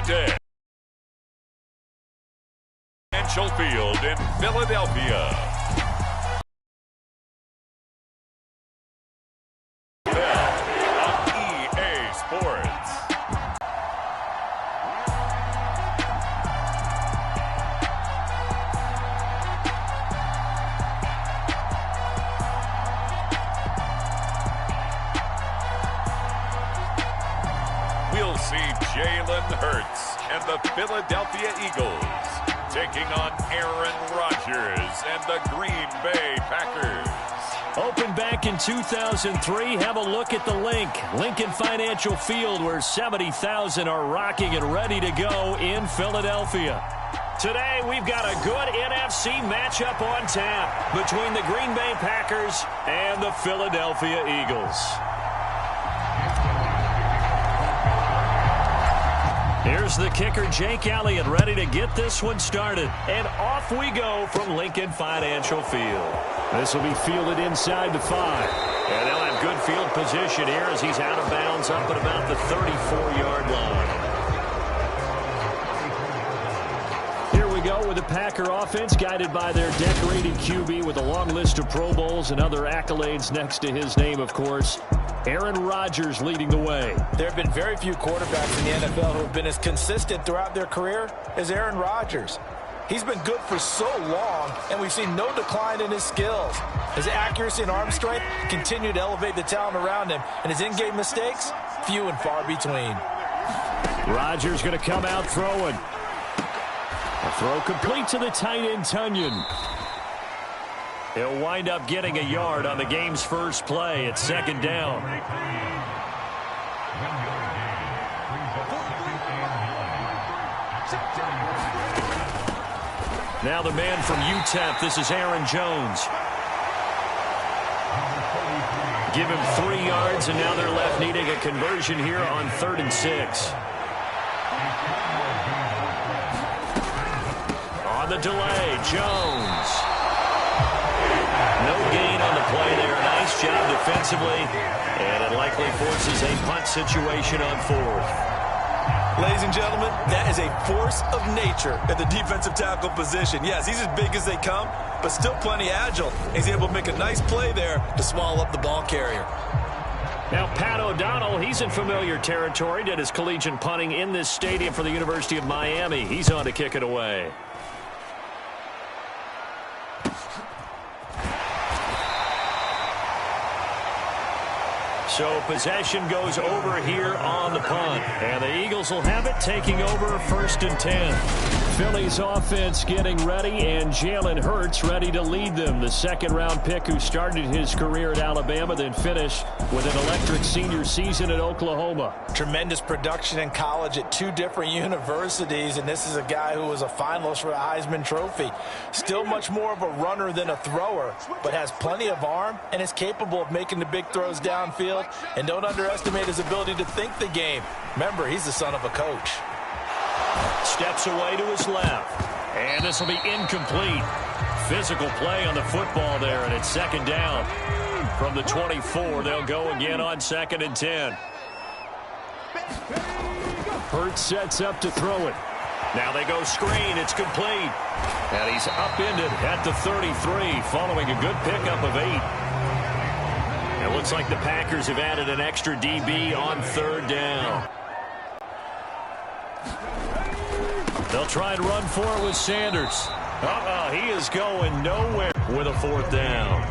today. Financial Field in Philadelphia. On EA Sports. We'll see Jalen Hurts and the Philadelphia Eagles taking on Aaron Rodgers and the Green Bay Packers. Opened back in 2003, have a look at the Lincoln Financial Field, where 70,000 are rocking and ready to go in Philadelphia. Today, we've got a good NFC matchup on tap between the Green Bay Packers and the Philadelphia Eagles. Here's the kicker, Jake Elliott, ready to get this one started. And off we go from Lincoln Financial Field. This will be fielded inside the 5. And they'll have good field position here as he's out of bounds up at about the 34-yard line. Here we go with the Packer offense, guided by their decorated QB with a long list of Pro Bowls and other accolades next to his name, of course. Aaron Rodgers leading the way. There have been very few quarterbacks in the NFL who have been as consistent throughout their career as Aaron Rodgers. He's been good for so long, and we've seen no decline in his skills. His accuracy and arm strength continue to elevate the talent around him, and his in-game mistakes, few and far between. Rodgers going to come out throwing. A throw complete to the tight end, Tunyon. He'll wind up getting a yard on the game's first play. It's second down. Now the man from UTEP, this is Aaron Jones. Give him 3 yards, and now they're left needing a conversion here on 3rd and 6. On the delay, Jones. No gain on the play there. Nice job defensively. And it likely forces a punt situation on 4th. Ladies and gentlemen, that is a force of nature at the defensive tackle position. Yes, he's as big as they come, but still plenty agile. He's able to make a nice play there to swallow up the ball carrier. Now, Pat O'Donnell, he's in familiar territory. Did his collegiate punting in this stadium for the University of Miami. He's on to kick it away. So possession goes over here on the punt. And the Eagles will have it, taking over 1st and 10. Philly's offense getting ready, and Jalen Hurts ready to lead them. The second-round pick who started his career at Alabama, then finished with an electric senior season at Oklahoma. Tremendous production in college at 2 different universities, and this is a guy who was a finalist for the Heisman Trophy. Still much more of a runner than a thrower, but has plenty of arm and is capable of making the big throws downfield. And don't underestimate his ability to think the game. Remember, he's the son of a coach. Steps away to his left. And this will be incomplete. Physical play on the football there, and it's second down. From the 24, they'll go again on 2nd and 10. Hurts sets up to throw it. Now they go screen. It's complete. And he's upended at the 33, following a good pickup of 8. It looks like the Packers have added an extra DB on 3rd down. They'll try and run for it with Sanders. He is going nowhere with a 4th down.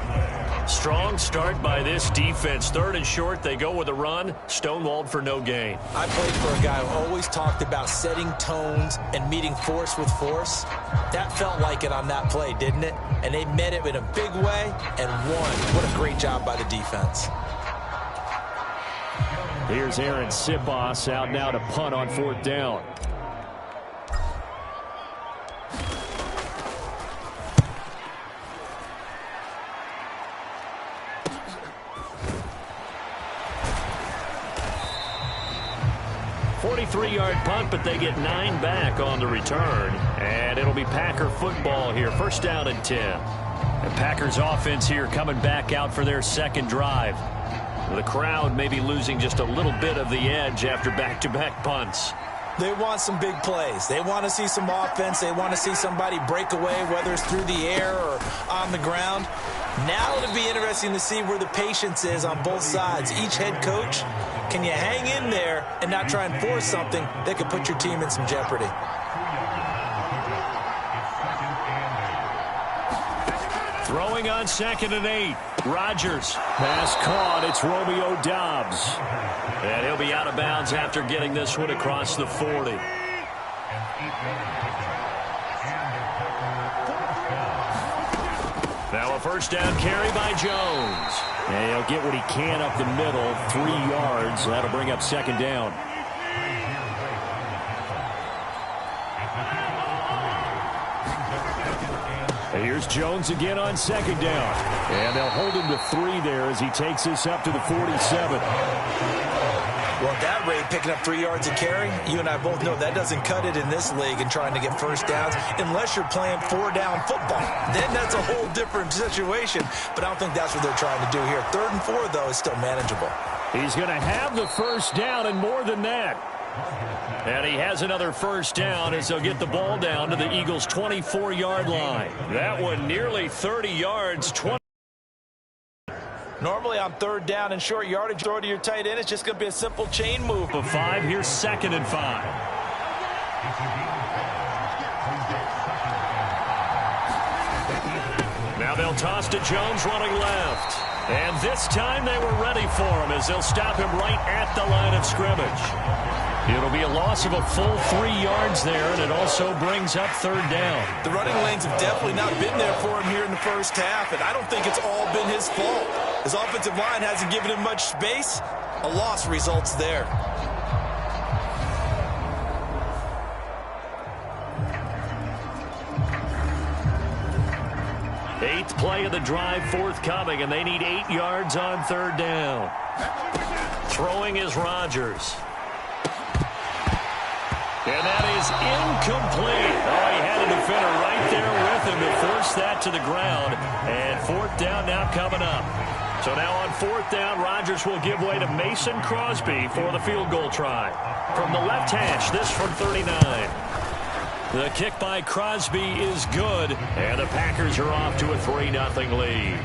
Strong start by this defense. 3rd and short, they go with a run. Stonewalled for no gain. I played for a guy who always talked about setting tones and meeting force with force. That felt like it on that play, didn't it? And they met it in a big way and won. What a great job by the defense. Here's Aaron Sibos out now to punt on 4th down. Three-yard punt, but they get 9 back on the return. And it'll be Packer football here. 1st down and 10. The Packers offense here coming back out for their 2nd drive. The crowd may be losing just a little bit of the edge after back-to-back punts. They want some big plays. They want to see some offense. They want to see somebody break away, whether it's through the air or on the ground. Now it'll be interesting to see where the patience is on both sides. Each head coach, can you hang in there and not try and force something that could put your team in some jeopardy? Throwing on 2nd and 8. Rodgers. Pass caught. It's Romeo Doubs. And he'll be out of bounds after getting this one across the 40. Now a first down carry by Jones. And he'll get what he can up the middle. 3 yards. That'll bring up 2nd down. And here's Jones again on 2nd down. And they'll hold him to 3 there as he takes this up to the 47. Well, at that rate, picking up 3 yards a carry, you and I both know that doesn't cut it in this league and trying to get first downs unless you're playing 4-down football. Then that's a whole different situation, but I don't think that's what they're trying to do here. 3rd and 4, though, is still manageable. He's going to have the first down and more than that. And he has another first down as they'll get the ball down to the Eagles' 24-yard line. That one nearly 30 yards. Normally on 3rd down and short yardage, throw to your tight end. It's just going to be a simple chain move. Of 5, here's 2nd and 5. Now they'll toss to Jones running left. And this time they were ready for him as they'll stop him right at the line of scrimmage. It'll be a loss of a full 3 yards there, and it also brings up 3rd down. The running lanes have definitely not been there for him here in the first half, and I don't think it's all been his fault. His offensive line hasn't given him much space. A loss results there. Eighth play of the drive forthcoming, and they need 8 yards on 3rd down. Throwing is Rodgers. And that is incomplete. Oh, he had a defender right there with him to force that to the ground. And 4th down now coming up. So now on 4th down, Rodgers will give way to Mason Crosby for the field goal try. From the left hash, this from 39. The kick by Crosby is good. And the Packers are off to a 3-0 lead.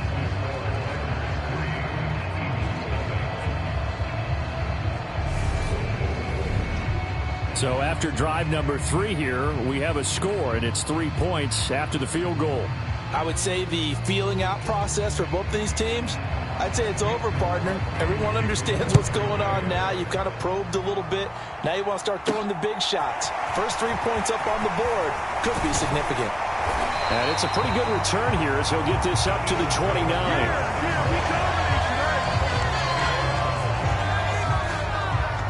So after drive number 3 here, we have a score, and it's 3 points after the field goal. I would say the feeling out process for both these teams, I'd say it's over, partner. Everyone understands what's going on now. You've kind of probed a little bit. Now you want to start throwing the big shots. First 3 points up on the board could be significant. And it's a pretty good return here as he'll get this up to the 29.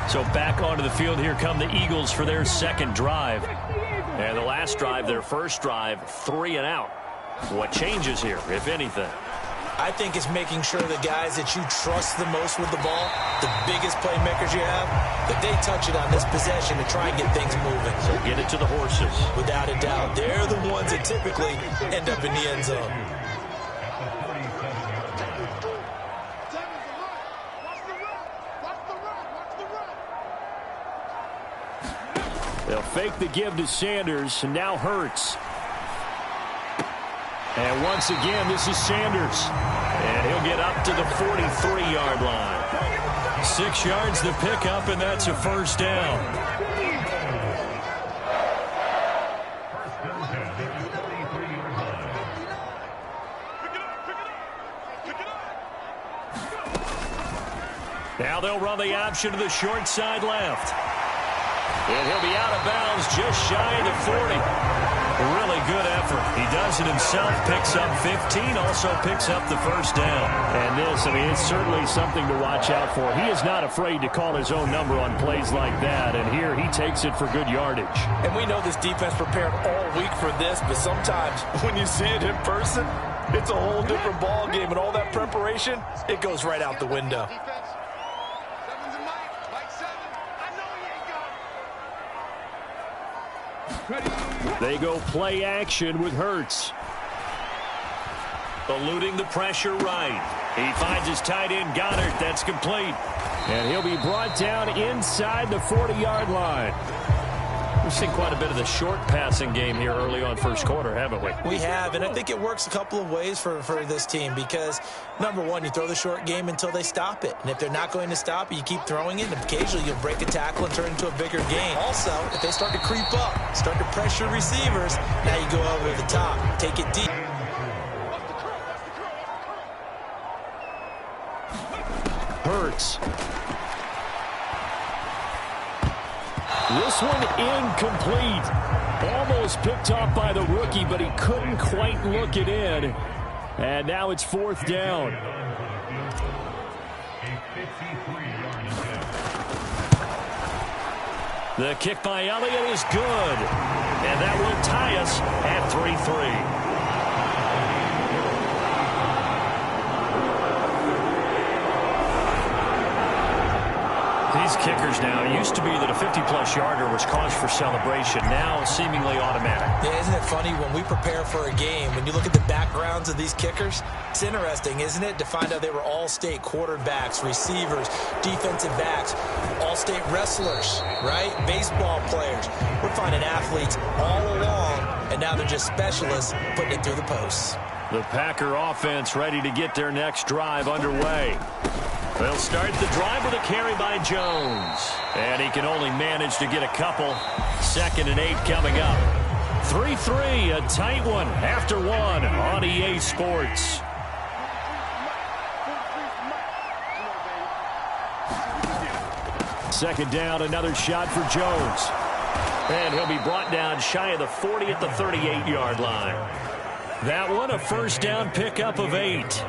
So back onto the field, here come the Eagles for their 2nd drive. And the last drive, their first drive, 3 and out. What changes here, if anything? I think it's making sure the guys that you trust the most with the ball, the biggest playmakers you have, that they touch it on this possession to try and get things moving. So get it to the horses. Without a doubt. They're the ones that typically end up in the end zone. They'll fake the give to Sanders, and now Hurts. And once again, this is Sanders. And he'll get up to the 43-yard line. 6 yards to pick up, and that's a first down. Now they'll run the option to the short side left. And he'll be out of bounds just shy of the 40. Really good effort. He does it himself, picks up 15, also picks up the first down. And this, I mean, it's certainly something to watch out for. He is not afraid to call his own number on plays like that, and here he takes it for good yardage. And we know this defense prepared all week for this, but sometimes when you see it in person, it's a whole different ball game, and all that preparation, it goes right out the window. They go play action with Hurts. Eluding the pressure right. He finds his tight end Goddard. That's complete. And he'll be brought down inside the 40-yard line. We've seen quite a bit of the short passing game here early on first quarter, haven't we? We have, and I think it works a couple of ways for this team because, number one, you throw the short game until they stop it. And if they're not going to stop it, you keep throwing it, and occasionally you'll break a tackle and turn it into a bigger game. Also, if they start to creep up, start to pressure receivers, now you go over the top, take it deep. Hurts. This one incomplete. Almost picked off by the rookie, but he couldn't quite look it in. And now it's fourth down. The kick by Elliott is good. And that will tie us at 3-3. These kickers now, it used to be that a 50-plus yarder was cause for celebration. Now seemingly automatic. Yeah, isn't it funny when we prepare for a game, when you look at the backgrounds of these kickers, it's interesting, isn't it, to find out they were all-state quarterbacks, receivers, defensive backs, all-state wrestlers, right? Baseball players. We're finding athletes all along, and now they're just specialists putting it through the posts. The Packer offense ready to get their next drive underway. They'll start the drive with a carry by Jones. And he can only manage to get a couple. 2nd and 8 coming up. 3-3, a tight one after one on EA Sports. Second down, another shot for Jones. And he'll be brought down shy of the 40 at the 38-yard line. That one, a first down pickup of 8.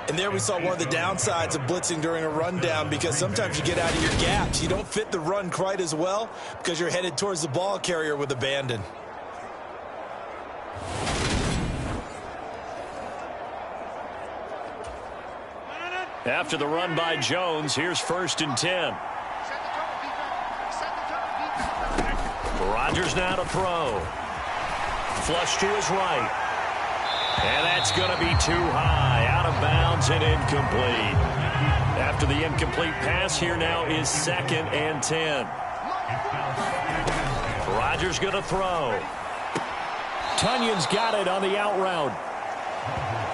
And there we saw one of the downsides of blitzing during a rundown because sometimes you get out of your gaps. You don't fit the run quite as well because you're headed towards the ball carrier with abandon. After the run by Jones, here's 1st and 10. Rodgers now to throw. Flush to his right. And that's going to be too high. Out of bounds and incomplete. After the incomplete pass, here now is 2nd and 10. Rodgers going to throw. Tunyon's got it on the out route.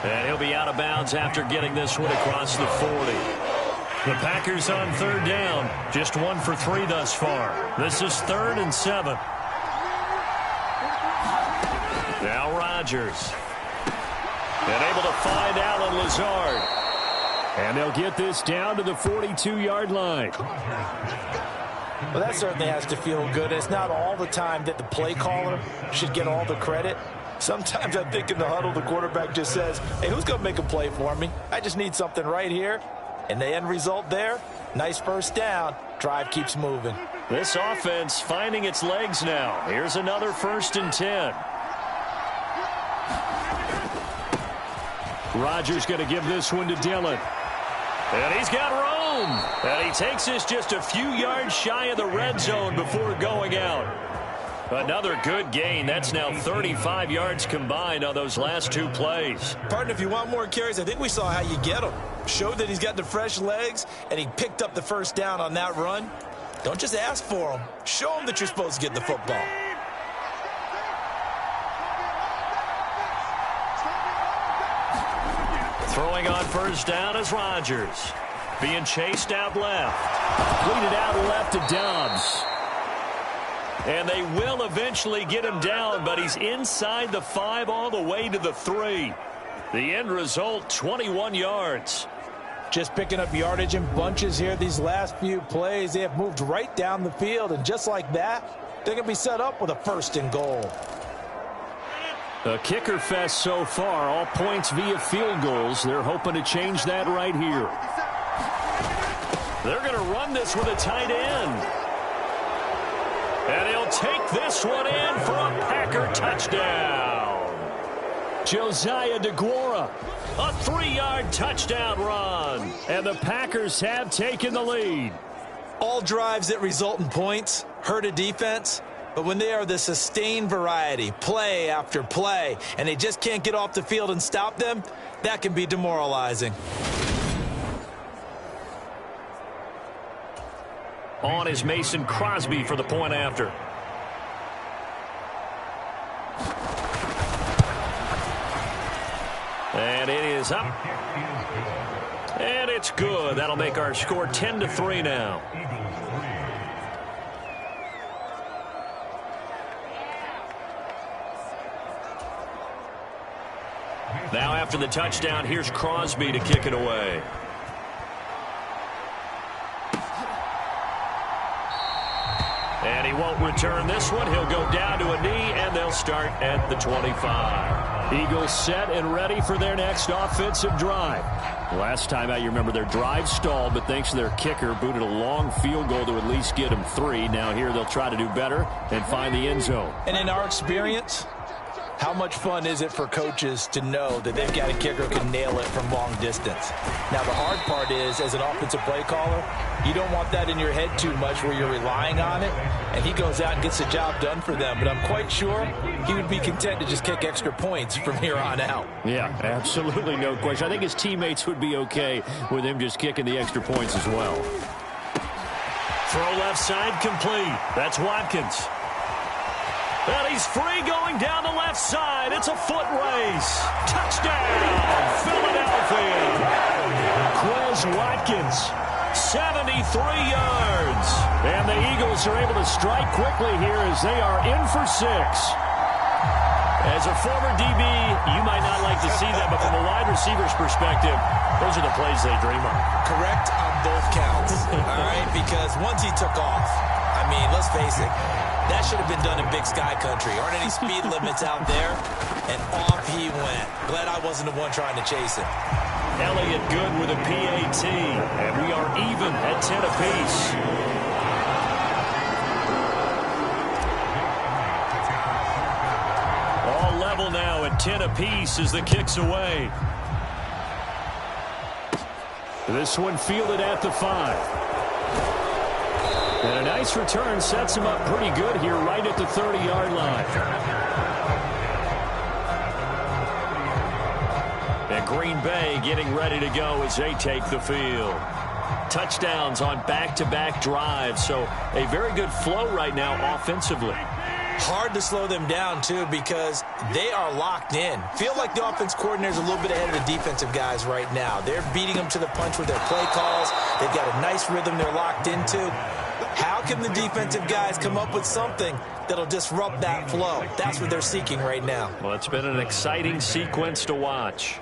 And he'll be out of bounds after getting this one across the 40. The Packers on 3rd down. Just 1 for 3 thus far. This is 3rd and 7. Now Rodgers. And able to find Alan Lazard. And they'll get this down to the 42-yard line. Well, that certainly has to feel good. It's not all the time that the play caller should get all the credit. Sometimes I think in the huddle, the quarterback just says, hey, who's going to make a play for me? I just need something right here. And the end result there, nice first down. Drive keeps moving. This offense finding its legs now. Here's another 1st and 10. Rodgers going to give this one to Dillon. And he's got room. And he takes this just a few yards shy of the red zone before going out. Another good gain. That's now 35 yards combined on those last 2 plays. Partner, if you want more carries, I think we saw how you get them. Showed that he's got the fresh legs, and he picked up the first down on that run. Don't just ask for them. Show them that you're supposed to get the football. Throwing on first down is Rodgers. Being chased out left. Lead it out left to Dobbs. And they will eventually get him down, but he's inside the 5 all the way to the 3. The end result, 21 yards. Just picking up yardage in bunches here these last few plays. They have moved right down the field, and just like that, they're going to be set up with a 1st and goal. A kicker fest so far, all points via field goals. They're hoping to change that right here. They're going to run this with a tight end. And he'll take this one in for a Packer touchdown. Josiah DeGuara, a 3-yard touchdown run. And the Packers have taken the lead. All drives that result in points hurt a defense. But when they are the sustained variety, play after play, and they just can't get off the field and stop them, that can be demoralizing. On is Mason Crosby for the point after. is up. And it's good. That'll make our score 10-3 now. Now after the touchdown, here's Crosby to kick it away. And he won't return this one. He'll go down to a knee, and they'll start at the 25. Eagles set and ready for their next offensive drive. Last time out, you remember their drive stalled, but thanks to their kicker, booted a long field goal to at least get them 3. Now here they'll try to do better and find the end zone. And in our experience, how much fun is it for coaches to know that they've got a kicker who can nail it from long distance? Now, the hard part is, as an offensive play caller, you don't want that in your head too much where you're relying on it, and he goes out and gets the job done for them. But I'm quite sure he would be content to just kick extra points from here on out. Yeah, absolutely no question. I think his teammates would be okay with him just kicking the extra points as well. Throw left side complete. That's Watkins. And he's free going down the left side. It's a foot race. Touchdown, Philadelphia. Quez Watkins, 73 yards. And the Eagles are able to strike quickly here as they are in for 6. As a former DB, you might not like to see that, but from a wide receiver's perspective, those are the plays they dream of. Correct on both counts, all right? Because once he took off, I mean, let's face it, that should have been done in Big Sky Country. Aren't any speed limits out there? And off he went. Glad I wasn't the one trying to chase him. Elliott good with a PAT. And we are even at 10 apiece. All level now at 10 apiece as the kick's away. This one fielded at the 5. And a nice return sets him up pretty good here right at the 30-yard line. And Green Bay getting ready to go as they take the field. Touchdowns on back-to-back drives, so a very good flow right now offensively. Hard to slow them down, too, because they are locked in. Feel like the offense coordinator's a little bit ahead of the defensive guys right now. They're beating them to the punch with their play calls. They've got a nice rhythm they're locked into. How can the defensive guys come up with something that'll disrupt that flow? That's what they're seeking right now. Well, it's been an exciting sequence to watch.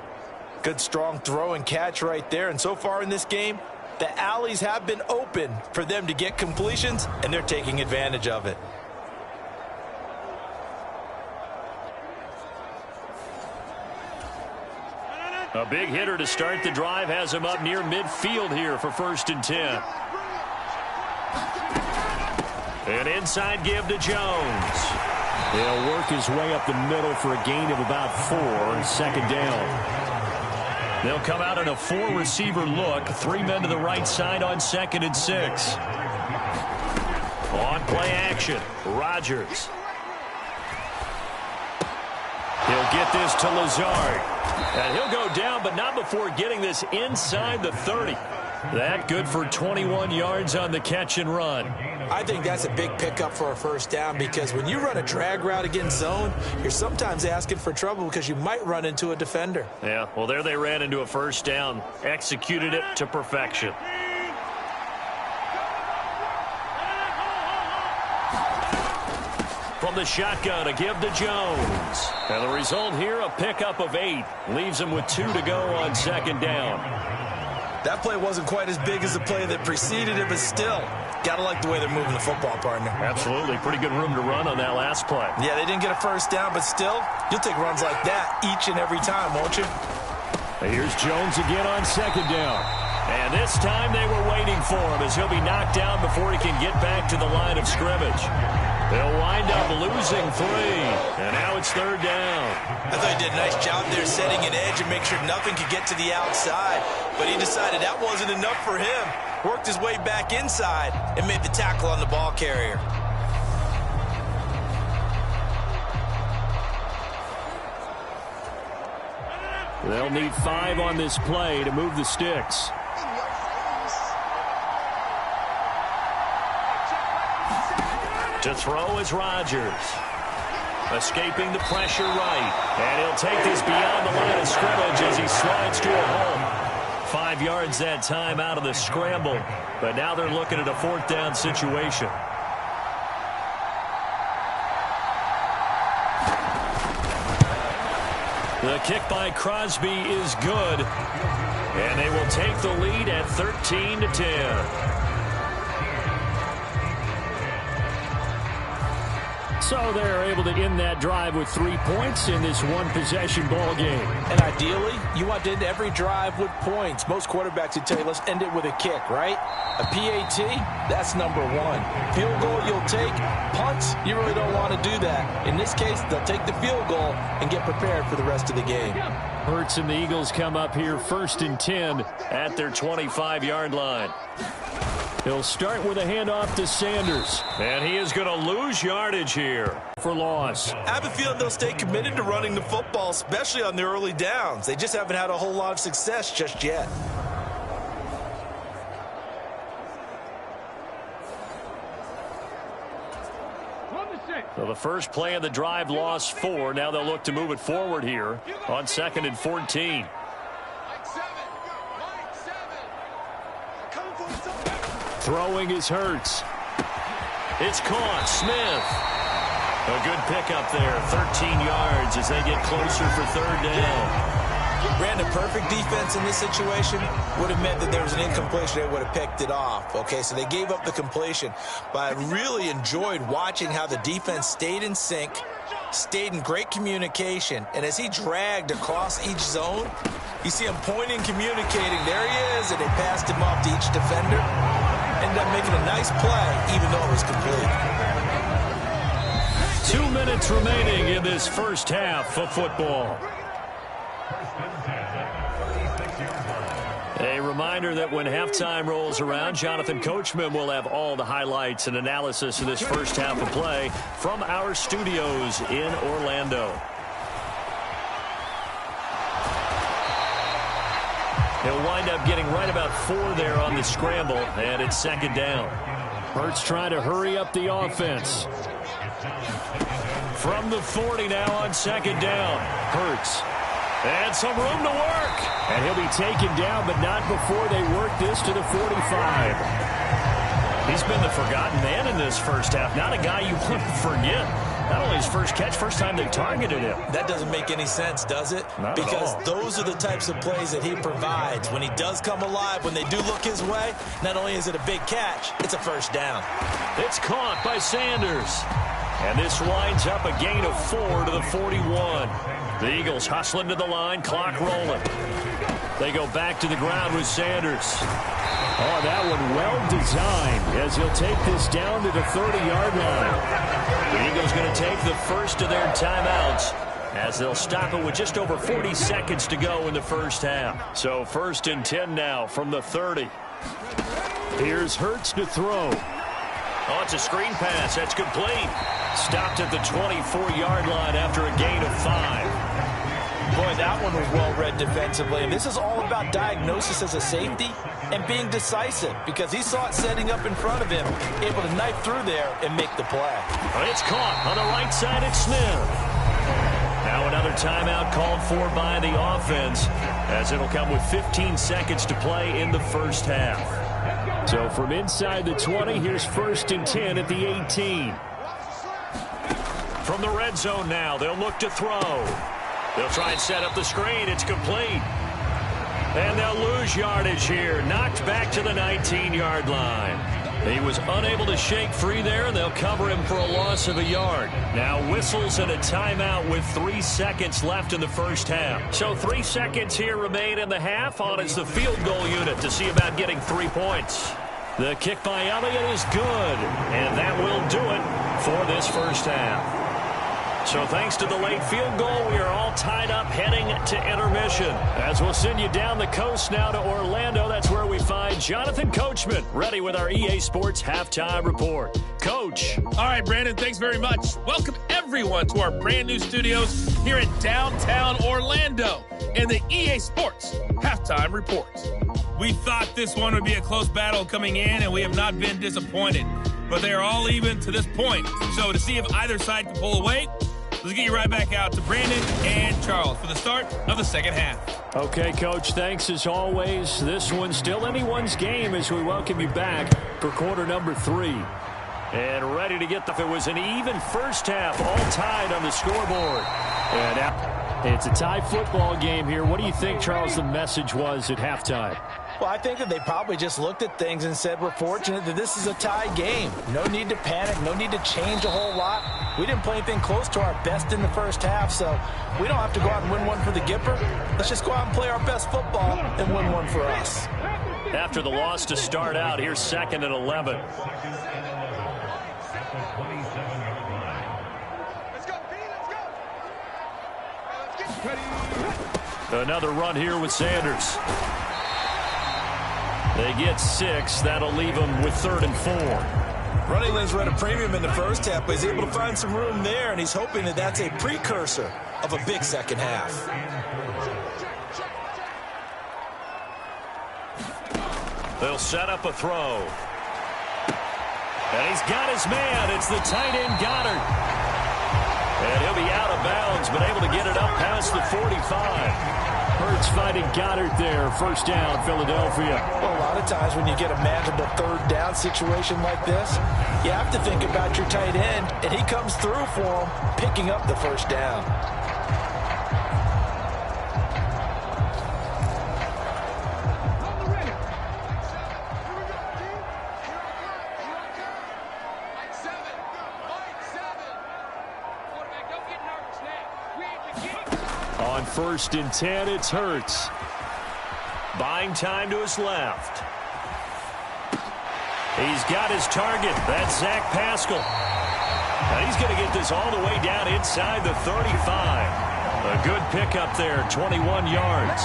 Good, strong throw and catch right there. And so far in this game, the alleys have been open for them to get completions, and they're taking advantage of it. A big hitter to start the drive has him up near midfield here for 1st and 10. An inside give to Jones. He'll work his way up the middle for a gain of about 4. 2nd down. They'll come out in a 4-receiver look. 3 men to the right side on 2nd and 6. On play action, Rodgers. He'll get this to Lazard. And he'll go down, but not before getting this inside the 30. That good for 21 yards on the catch and run. I think that's a big pickup for a 1st down, because when you run a drag route against zone, you're sometimes asking for trouble because you might run into a defender. Yeah, well, there they ran into a 1st down. Executed it to perfection. From the shotgun, a give to Jones. And the result here, a pickup of 8. Leaves him with 2 to go on 2nd down. That play wasn't quite as big as the play that preceded it, but still, got to like the way they're moving the football, partner. Absolutely. Pretty good room to run on that last play. Yeah, they didn't get a 1st down, but still, you'll take runs like that each and every time, won't you? Here's Jones again on 2nd down. And this time they were waiting for him as he'll be knocked down before he can get back to the line of scrimmage. They'll wind up losing 3. And now it's 3rd down. I thought he did a nice job there setting an edge and make sure nothing could get to the outside. But he decided that wasn't enough for him. Worked his way back inside and made the tackle on the ball carrier. They'll need 5 on this play to move the sticks. To throw is Rodgers. Escaping the pressure right. And he'll take this beyond the line of scrimmage as he slides to a home. 5 yards that time out of the scramble. But now they're looking at a 4th down situation. The kick by Crosby is good. And they will take the lead at 13-10. So they're able to end that drive with 3 points in this one-possession ball game. And ideally, you want to end every drive with points. Most quarterbacks would tell you, let's end it with a kick, right? A PAT, that's number 1. Field goal, you'll take. Punts, you really don't want to do that. In this case, they'll take the field goal and get prepared for the rest of the game. Hurts and the Eagles come up here 1st and 10 at their 25-yard line. He'll start with a handoff to Sanders. And he is going to lose yardage here for loss. I have a feeling they'll stay committed to running the football, especially on the early downs. They just haven't had a whole lot of success just yet. So the first play of the drive lost 4. Now they'll look to move it forward here on 2nd and 14. Throwing is Hurts. It's caught. Smith. A good pickup there. 13 yards as they get closer for 3rd down. Brandon, perfect defense in this situation would have meant that there was an incompletion. They would have picked it off. Okay, so they gave up the completion. But I really enjoyed watching how the defense stayed in sync, stayed in great communication. And as he dragged across each zone, you see him pointing, communicating. There he is, and they passed him off to each defender. Ended up making a nice play, even though it was complete. 2 minutes remaining in this first half of football. A reminder that when halftime rolls around, Jonathan Coachman will have all the highlights and analysis of this first half of play from our studios in Orlando. He'll wind up getting right about 4 there on the scramble, and it's 2nd down. Hurts trying to hurry up the offense. From the 40 now on 2nd down. Hurts. And some room to work. And he'll be taken down, but not before they work this to the 45. He's been the forgotten man in this first half. Not a guy you want to forget. Not only his first catch, first time they targeted him. That doesn't make any sense, does it? Not because at all. Those are the types of plays that he provides. When he does come alive, when they do look his way, not only is it a big catch, it's a first down. It's caught by Sanders. And this winds up a gain of 4 to the 41. The Eagles hustling to the line, clock rolling. They go back to the ground with Sanders. Oh, that one well designed as he'll take this down to the 30-yard line. The Eagles going to take the first of their timeouts as they'll stop it with just over 40 seconds to go in the first half. So 1st and 10 now from the 30. Here's Hurts to throw. Oh, it's a screen pass. That's complete. Stopped at the 24-yard line after a gain of 5. Boy, that one was well-read defensively. And this is all about diagnosis as a safety and being decisive because he saw it setting up in front of him, able to knife through there and make the play. It's caught on the right side. It's Smith. Now another timeout called for by the offense as it'll come with 15 seconds to play in the first half. So from inside the 20, here's 1st and 10 at the 18. From the red zone now, they'll look to throw. They'll try and set up the screen. It's complete. And they'll lose yardage here. Knocked back to the 19-yard line. He was unable to shake free there, and they'll cover him for a loss of a yard. Now whistles and a timeout with 3 seconds left in the first half. So 3 seconds here remain in the half on as the field goal unit to see about getting 3 points. The kick by Elliott is good, and that will do it for this first half. So thanks to the late field goal, we are all tied up heading to intermission. As we'll send you down the coast now to Orlando, that's where we find Jonathan Coachman, ready with our EA Sports Halftime Report. Coach. All right, Brandon, thanks very much. Welcome everyone to our brand new studios here in downtown Orlando in the EA Sports Halftime Report. We thought this one would be a close battle coming in, and we have not been disappointed. But they are all even to this point. So to see if either side can pull away, Let's get you right back out to Brandon and Charles for the start of the second half. Okay, Coach, thanks as always. This one's still anyone's game as we welcome you back for quarter number 3. And ready to get it was an even first half, all tied on the scoreboard. And now it's a tie football game here. What do you think, Charles, the message was at halftime? Well, I think that they probably just looked at things and said, we're fortunate that this is a tie game. No need to panic, no need to change a whole lot. We didn't play anything close to our best in the first half, so we don't have to go out and win one for the Gipper. Let's just go out and play our best football and win one for us. After the loss to start out, here's 2nd and 11. Another run here with Sanders. They get 6. That'll leave them with 3rd and 4. Running lanes were at a premium in the first half, but he's able to find some room there, and he's hoping that that's a precursor of a big second half. They'll set up a throw. And he's got his man. It's the tight end Goddard. And he'll be out of bounds, but able to get it up past the 45. Hurts finding Goddard there. First down, Philadelphia. Well, a lot of times when you get a manageable 3rd down situation like this, you have to think about your tight end, and he comes through for him, picking up the first down. On 1st and 10, it's Hurts. Buying time to his left. He's got his target. That's Zach Pascal. And he's going to get this all the way down inside the 35. A good pickup there, 21 yards.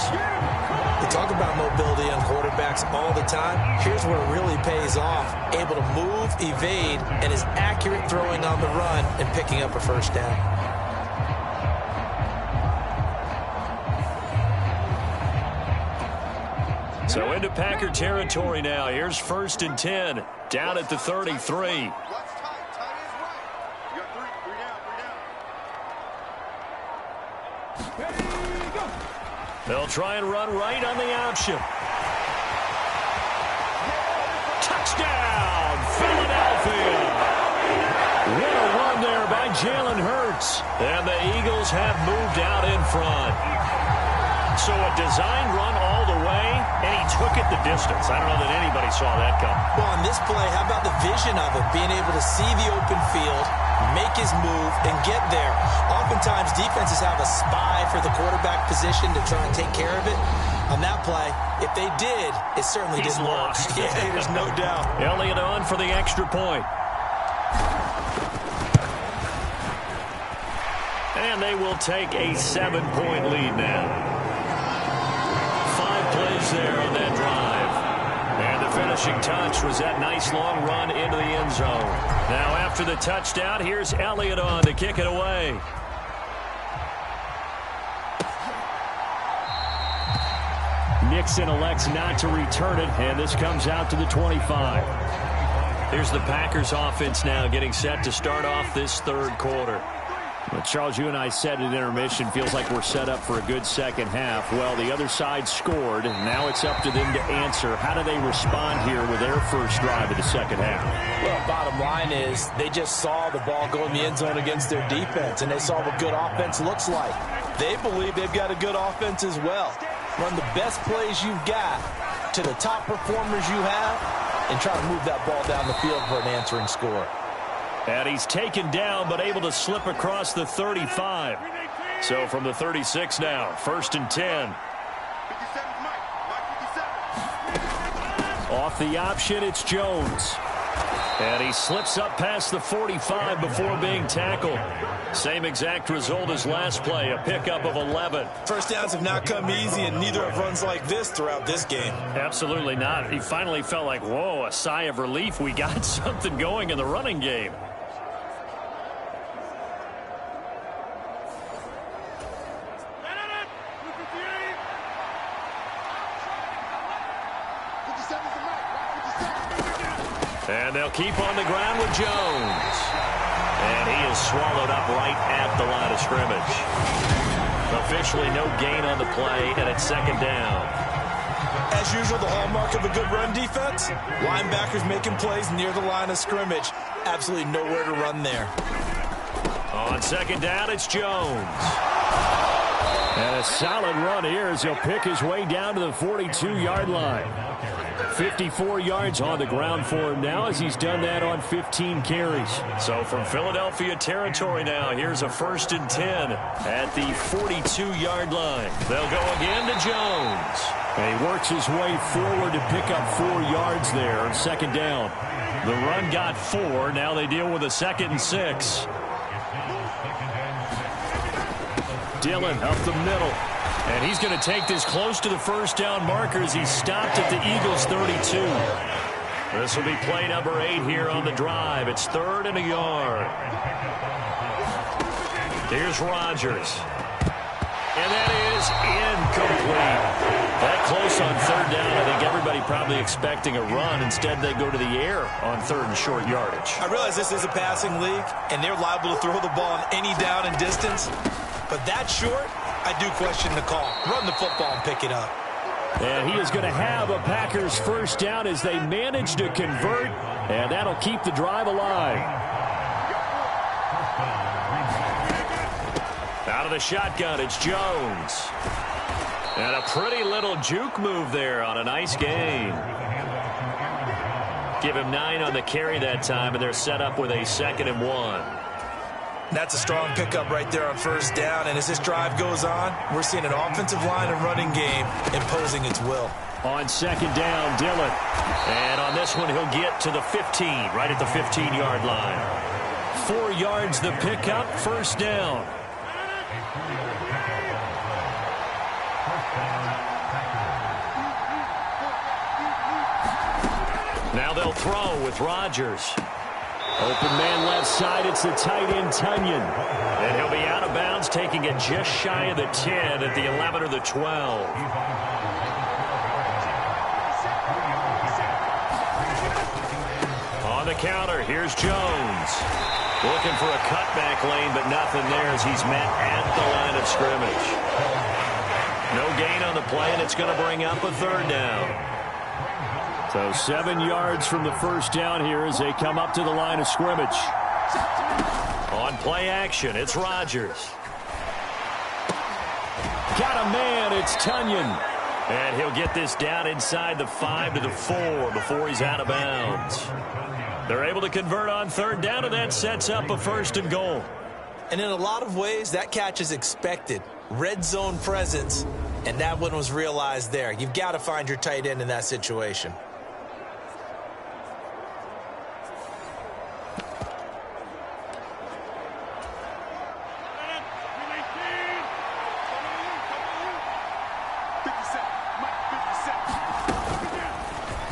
We talk about mobility on quarterbacks all the time. Here's where it really pays off. Able to move, evade, and is accurate throwing on the run and picking up a first down. So into Packer territory now. Here's 1st and 10. Down at the 33. They'll try and run right on the option. Touchdown, Philadelphia. What a run there by Jalen Hurts. And the Eagles have moved out in front. So a design run all the way, and he took it the distance. I don't know that anybody saw that come. Well, on this play, how about the vision of it? Being able to see the open field, make his move, and get there. Oftentimes, defenses have a spy for the quarterback position to try and take care of it. On that play, if they did, it certainly didn't work. Yeah, there's no doubt. Elliott on for the extra point. And they will take a 7-point lead now. 5 plays there on that drive. And the finishing touch was that nice long run into the end zone. Now after the touchdown, here's Elliott on to kick it away. Nixon elects not to return it, and this comes out to the 25. Here's the Packers offense now getting set to start off this 3rd quarter. Well, Charles, you and I said at intermission, feels like we're set up for a good second half. Well, the other side scored. Now it's up to them to answer. How do they respond here with their first drive of the second half? Well, bottom line is they just saw the ball go in the end zone against their defense, and they saw what good offense looks like. They believe they've got a good offense as well. Run the best plays you've got to the top performers you have and try to move that ball down the field for an answering score. And he's taken down, but able to slip across the 35. So from the 36 now, 1st and 10. Off the option, it's Jones. And he slips up past the 45 before being tackled. Same exact result as last play, a pickup of 11. First downs have not come easy, and neither have runs like this throughout this game. Absolutely not. He finally felt like, whoa, a sigh of relief. We got something going in the running game. And they'll keep on the ground with Jones. And he is swallowed up right at the line of scrimmage. Officially no gain on the play, and it's second down. As usual, the hallmark of a good run defense, linebackers making plays near the line of scrimmage. Absolutely nowhere to run there. On second down, it's Jones. And a solid run here as he'll pick his way down to the 42-yard line. 54 yards on the ground for him now as he's done that on 15 carries. So from Philadelphia territory now, here's a 1st and 10 at the 42-yard line. They'll go again to Jones. And he works his way forward to pick up 4 yards there on second down. The run got 4. Now they deal with a 2nd and 6. Dillon up the middle. And he's going to take this close to the first down marker as he's stopped at the Eagles' 32. This will be play number 8 here on the drive. It's 3rd and a yard. Here's Rodgers. And that is incomplete. That close on 3rd down. I think everybody probably expecting a run. Instead, they go to the air on 3rd and short yardage. I realize this is a passing league, and they're liable to throw the ball on any down and distance. But that short, I do question the call. Run the football and pick it up. And he is going to have a Packers first down as they manage to convert, and that'll keep the drive alive. Out of the shotgun, it's Jones. And a pretty little juke move there on a nice gain. Give him 9 on the carry that time, and they're set up with a 2nd and 1. That's a strong pickup right there on first down. And as this drive goes on, we're seeing an offensive line and running game imposing its will. On second down, Dillon. And on this one, he'll get to the 15, right at the 15-yard line. 4 yards the pickup, first down. Now they'll throw with Rodgers. Open man left side, it's the tight end, Tunyon. And he'll be out of bounds, taking it just shy of the 10 at the 11 or the 12. On the counter, here's Jones. Looking for a cutback lane, but nothing there as he's met at the line of scrimmage. No gain on the play, and it's going to bring up a 3rd down. So 7 yards from the first down here as they come up to the line of scrimmage. On play action, it's Rodgers. Got a man, it's Tunyon. And he'll get this down inside the 5 to the 4 before he's out of bounds. They're able to convert on 3rd down, and that sets up a 1st and goal. And in a lot of ways, that catch is expected. Red zone presence, and that one was realized there. You've got to find your tight end in that situation.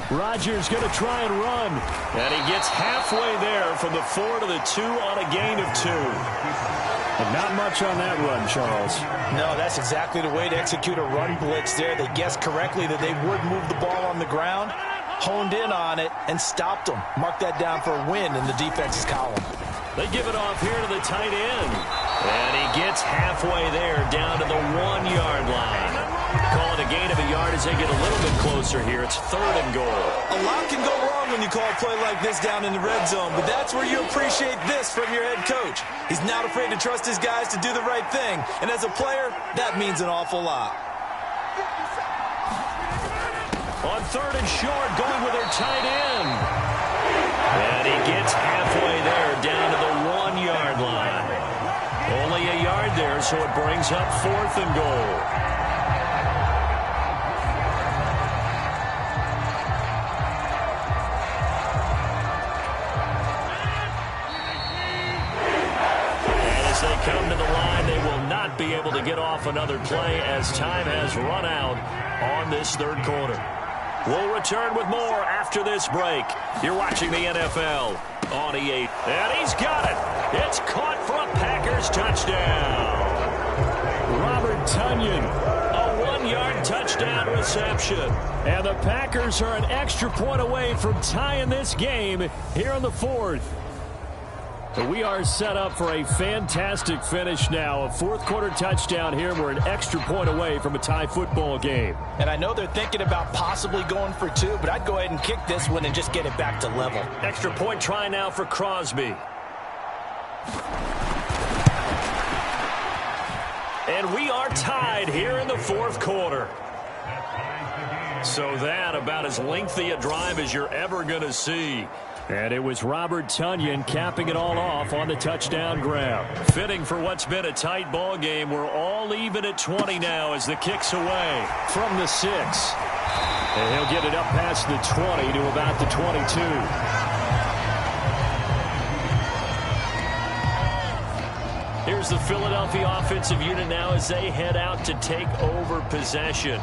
Rodgers going to try and run. And he gets halfway there from the 4 to the 2 on a gain of 2. And not much on that run, Charles. No, that's exactly the way to execute a run blitz there. They guessed correctly that they would move the ball on the ground, honed in on it, and stopped them. Mark that down for a win in the defense's column. They give it off here to the tight end. And he gets halfway there down to the 1-yard line. Call it a gain of a yard as they get a little bit closer here. It's 3rd and goal. A lot can go wrong when you call a play like this down in the red zone, but that's where you appreciate this from your head coach. He's not afraid to trust his guys to do the right thing, and as a player, that means an awful lot. On 3rd and short, going with their tight end. And he gets halfway there down to the 1-yard line. Only a yard there, so it brings up 4th and goal. Come to the line, they will not be able to get off another play as time has run out on this 3rd quarter. We'll return with more after this break. You're watching the NFL on EA. And he's got it. It's caught for a Packers touchdown. Robert Tunyon, a 1-yard touchdown reception. And the Packers are an extra point away from tying this game here in the 4th. We are set up for a fantastic finish now. A fourth-quarter touchdown here. We're an extra point away from a tie football game. And I know they're thinking about possibly going for two, but I'd go ahead and kick this one and just get it back to level. Extra point try now for Crosby. And we are tied here in the fourth quarter. So that about as lengthy a drive as you're ever going to see. And it was Robert Tonyan capping it all off on the touchdown grab. Fitting for what's been a tight ball game. We're all even at 20 now as the kick's away from the 6. And he'll get it up past the 20 to about the 22. Here's the Philadelphia offensive unit now as they head out to take over possession.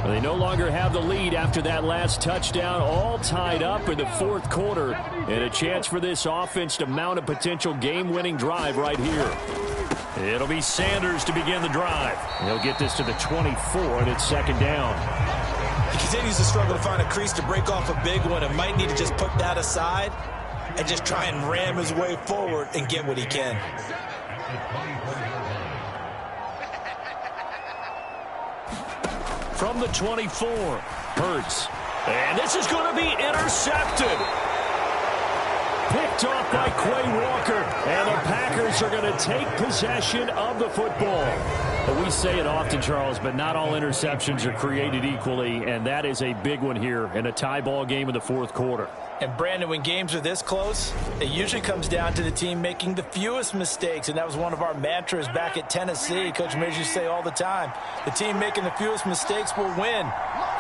They no longer have the lead after that last touchdown, all tied up in the fourth quarter, and a chance for this offense to mount a potential game-winning drive right here. It'll be Sanders to begin the drive. He'll get this to the 24, and it's second down. He continues to struggle to find a crease to break off a big one and might need to just put that aside and just try and ram his way forward and get what he can. From the 24, Hurts. And this is going to be intercepted. Picked off by Quay Walker. And the Packers are going to take possession of the football. We say it often, Charles, but not all interceptions are created equally, and that is a big one here in a tie ball game in the fourth quarter. And, Brandon, when games are this close, it usually comes down to the team making the fewest mistakes, and that was one of our mantras back at Tennessee. Coach Mears used to say all the time, the team making the fewest mistakes will win.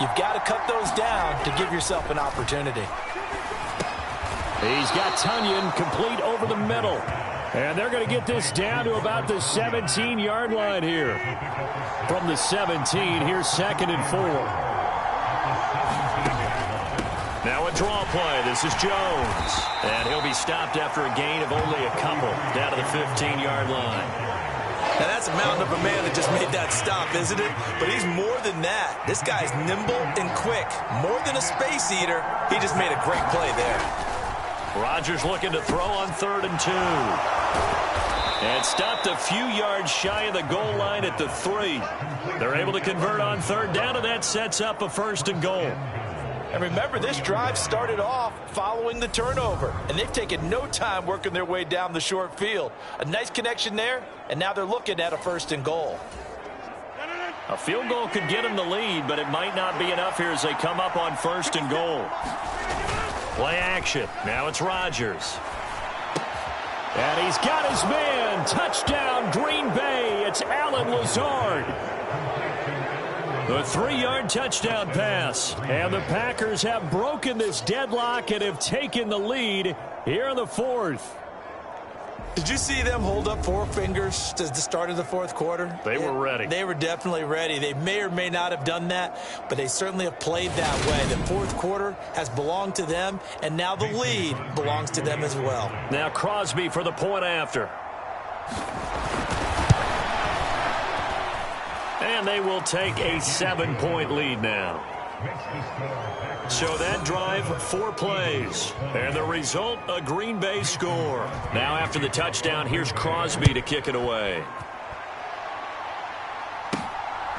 You've got to cut those down to give yourself an opportunity. He's got Tonyan complete over the middle. And they're going to get this down to about the 17-yard line here. From the 17, here's second and 4. Now a draw play. This is Jones. And he'll be stopped after a gain of only a couple down to the 15-yard line. Now that's a mountain of a man that just made that stop, isn't it? But he's more than that. This guy's nimble and quick. More than a space eater. He just made a great play there. Rodgers looking to throw on 3rd and 2. And stopped a few yards shy of the goal line at the 3. They're able to convert on 3rd down, and that sets up a 1st and goal. And remember, this drive started off following the turnover, and they've taken no time working their way down the short field. A nice connection there, and now they're looking at a 1st and goal. A field goal could get them the lead, but it might not be enough here as they come up on 1st and goal. Play action. Now it's Rodgers. And he's got his man. Touchdown, Green Bay. It's Allen Lazard. The 3-yard touchdown pass. And the Packers have broken this deadlock and have taken the lead here in the fourth. Did you see them hold up 4 fingers to the start of the fourth quarter? They were ready. They were definitely ready. They may or may not have done that, but they certainly have played that way. The fourth quarter has belonged to them, and now the lead belongs to them as well. Now Crosby for the point after. And they will take a 7-point lead now. So that drive, 4 plays. And the result, a Green Bay score. Now after the touchdown, here's Crosby to kick it away.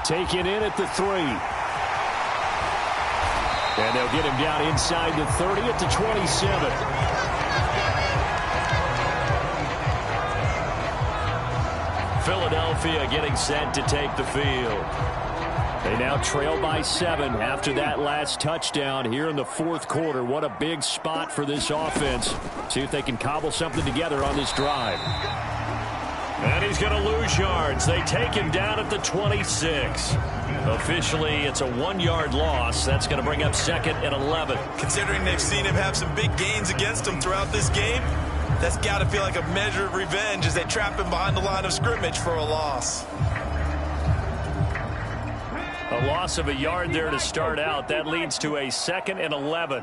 Taken in at the 3. And they'll get him down inside the 30 at the 27. Philadelphia getting set to take the field. They now trail by 7 after that last touchdown here in the fourth quarter. What a big spot for this offense. See if they can cobble something together on this drive. And he's going to lose yards. They take him down at the 26. Officially, it's a 1-yard loss. That's going to bring up 2nd and 11. Considering they've seen him have some big gains against them throughout this game, that's got to feel like a measure of revenge as they trap him behind the line of scrimmage for a loss. A loss of a yard there to start out. That leads to a 2nd and 11.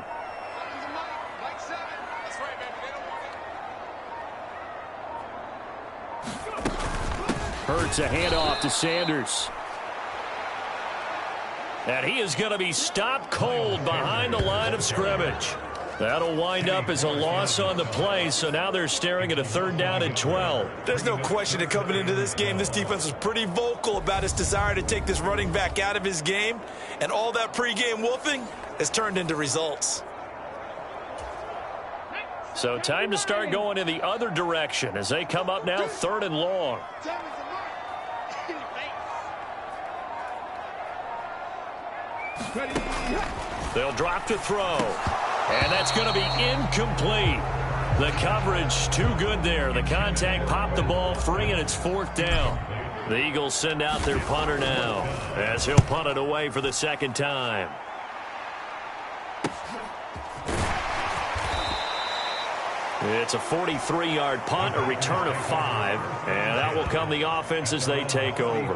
Hurts a handoff to Sanders. And he is going to be stopped cold behind the line of scrimmage. That'll wind up as a loss on the play, so now they're staring at a 3rd down and 12. There's no question that coming into this game, this defense was pretty vocal about its desire to take this running back out of his game, and all that pregame wolfing has turned into results. So time to start going in the other direction as they come up now 3rd and long. They'll drop to throw. And that's going to be incomplete. The coverage too good there. The contact popped the ball free, and it's 4th down. The Eagles send out their punter now as he'll punt it away for the 2nd time. It's a 43-yard punt, a return of 5, and that will come the offense as they take over.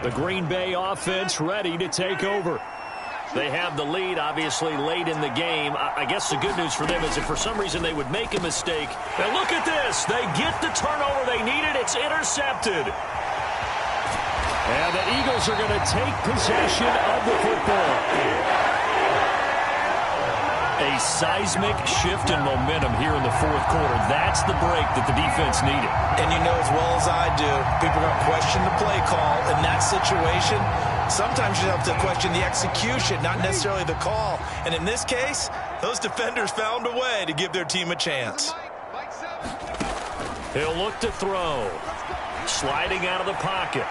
The Green Bay offense ready to take over. They have the lead, obviously, late in the game. I guess the good news for them is if for some reason they would make a mistake. And look at this. They get the turnover they needed. It's intercepted. And the Eagles are going to take possession of the football. A seismic shift in momentum here in the 4th quarter. That's the break that the defense needed. And you know as well as I do, people are going to question the play call in that situation. Sometimes you have to question the execution, not necessarily the call. And in this case, those defenders found a way to give their team a chance. He'll look to throw. Sliding out of the pocket.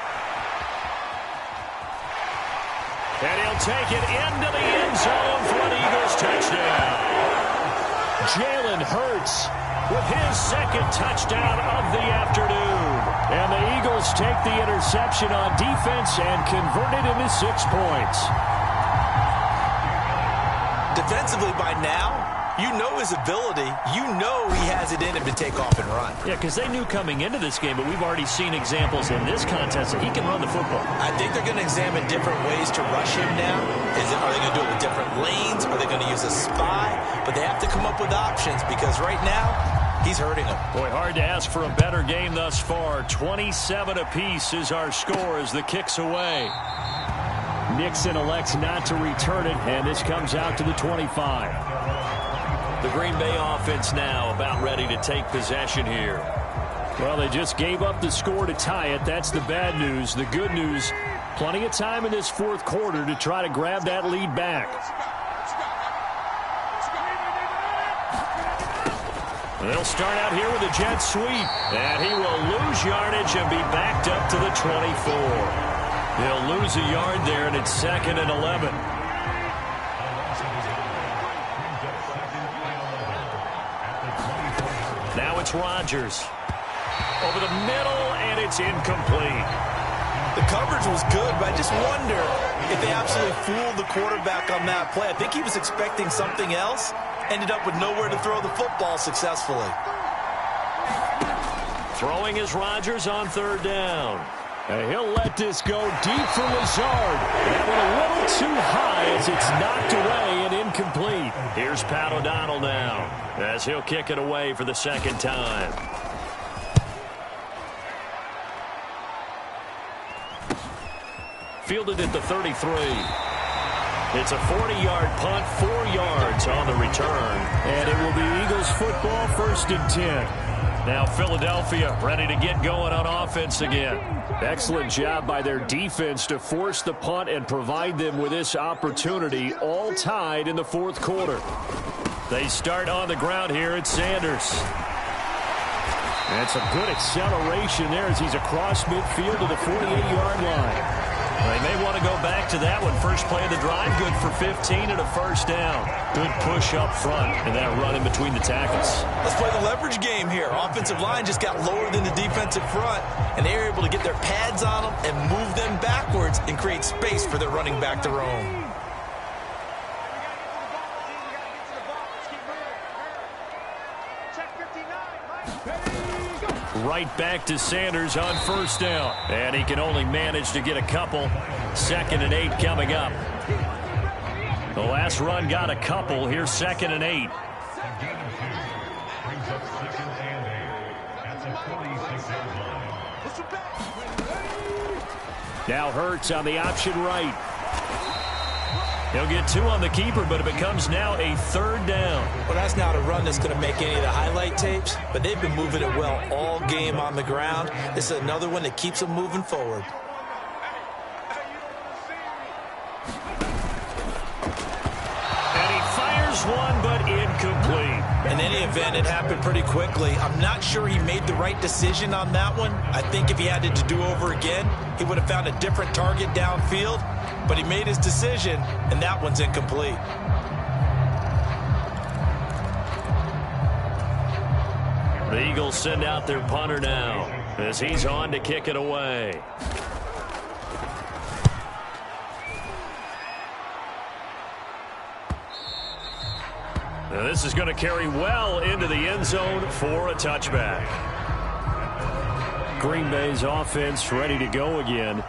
And he'll take it into the end zone for an Eagles touchdown. Jalen Hurts with his 2nd touchdown of the afternoon. And the Eagles take the interception on defense and convert it into 6 points. Defensively by now, you know his ability. You know he has it in him to take off and run. Yeah, because they knew coming into this game, but we've already seen examples in this contest that he can run the football. I think they're going to examine different ways to rush him now. Are they going to do it with different lanes? Are they going to use a spy? But they have to come up with options because right now, he's hurting them. Boy, hard to ask for a better game thus far. 27 apiece is our score as the kick's away. Nixon elects not to return it, and this comes out to the 25. The Green Bay offense now about ready to take possession here. Well, they just gave up the score to tie it. That's the bad news. The good news, plenty of time in this 4th quarter to try to grab that lead back. They'll start out here with a jet sweep, and he will lose yardage and be backed up to the 24. He'll lose a yard there, and it's 2nd and 11. Now it's Rodgers. Over the middle, and it's incomplete. The coverage was good, but I just wonder if they absolutely fooled the quarterback on that play. I think he was expecting something else. Ended up with nowhere to throw the football successfully. Throwing is Rodgers on 3rd down. And he'll let this go deep for Lazard. That one a little too high as it's knocked away and incomplete. Here's Pat O'Donnell now as he'll kick it away for the 2nd time. Fielded at the 33. It's a 40-yard punt, 4 yards on the return. And it will be Eagles football, 1st and 10. Now Philadelphia ready to get going on offense again. Excellent job by their defense to force the punt and provide them with this opportunity, all tied in the 4th quarter. They start on the ground here at Sanders. And some good acceleration there as he's across midfield to the 48-yard line. They may want to go back to that one. First play of the drive, good for 15 and a 1st down. Good push up front and that run in between the tackles. Let's play the leverage game here. Offensive line just got lower than the defensive front, and they were able to get their pads on them and move them backwards and create space for their running back to roam. Right back to Sanders on 1st down. And he can only manage to get a couple. 2nd and 8 coming up. The last run got a couple. Here's 2nd and 8. Now Hurts on the option right. He'll get 2 on the keeper, but it becomes now a 3rd down. Well, that's not a run that's going to make any of the highlight tapes, but they've been moving it well all game on the ground. This is another one that keeps them moving forward. And he fires one, but incomplete. In any event, it happened pretty quickly. I'm not sure he made the right decision on that one. I think if he had it to do over again, he would have found a different target downfield, but he made his decision, and that one's incomplete. The Eagles send out their punter now as he's on to kick it away. Now this is going to carry well into the end zone for a touchback. Green Bay's offense ready to go again.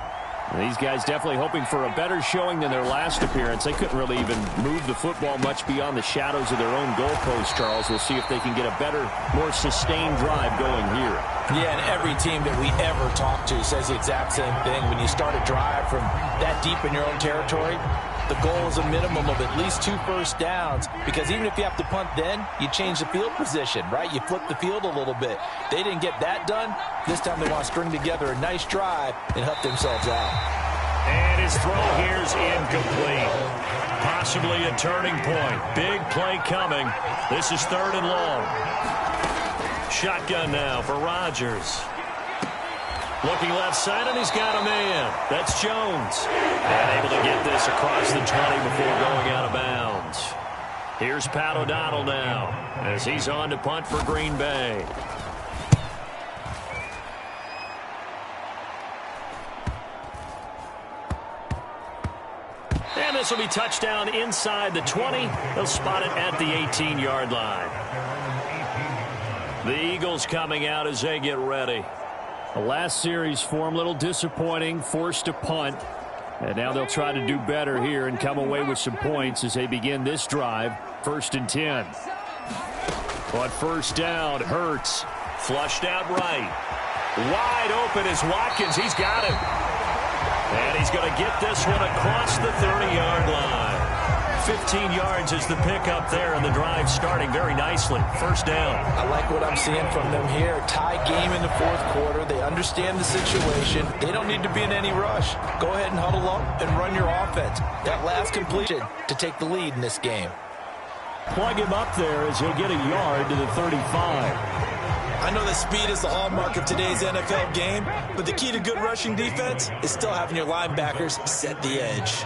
These guys definitely hoping for a better showing than their last appearance. They couldn't really even move the football much beyond the shadows of their own goalpost, Charles. We'll see if they can get a better, more sustained drive going here. Yeah, and every team that we ever talk to says the exact same thing. When you start a drive from that deep in your own territory, the goal is a minimum of at least 2 first downs, because even if you have to punt then, you change the field position, right? You flip the field a little bit. They didn't get that done. This time they want to string together a nice drive and help themselves out. And his throw here's incomplete. Possibly a turning point. Big play coming. This is 3rd and long. Shotgun now for Rodgers. Looking left side, and he's got a man. That's Jones. And able to get this across the 20 before going out of bounds. Here's Pat O'Donnell now as he's on to punt for Green Bay. And this will be touchdown inside the 20. They'll spot it at the 18-yard line. The Eagles coming out as they get ready. The last series for them, a little disappointing, forced to punt. And now they'll try to do better here and come away with some points as they begin this drive. 1st and 10. But first down, Hurts. Flushed out right. Wide open is Watkins. He's got it. And he's going to get this one across the 30-yard line. 15 yards is the pickup there, and the drive starting very nicely. First down. I like what I'm seeing from them here. Tie game in the 4th quarter. They understand the situation. They don't need to be in any rush. Go ahead and huddle up and run your offense. That last completion to take the lead in this game. Plug him up there as he'll get a yard to the 35. I know that speed is the hallmark of today's NFL game, but the key to good rushing defense is still having your linebackers set the edge.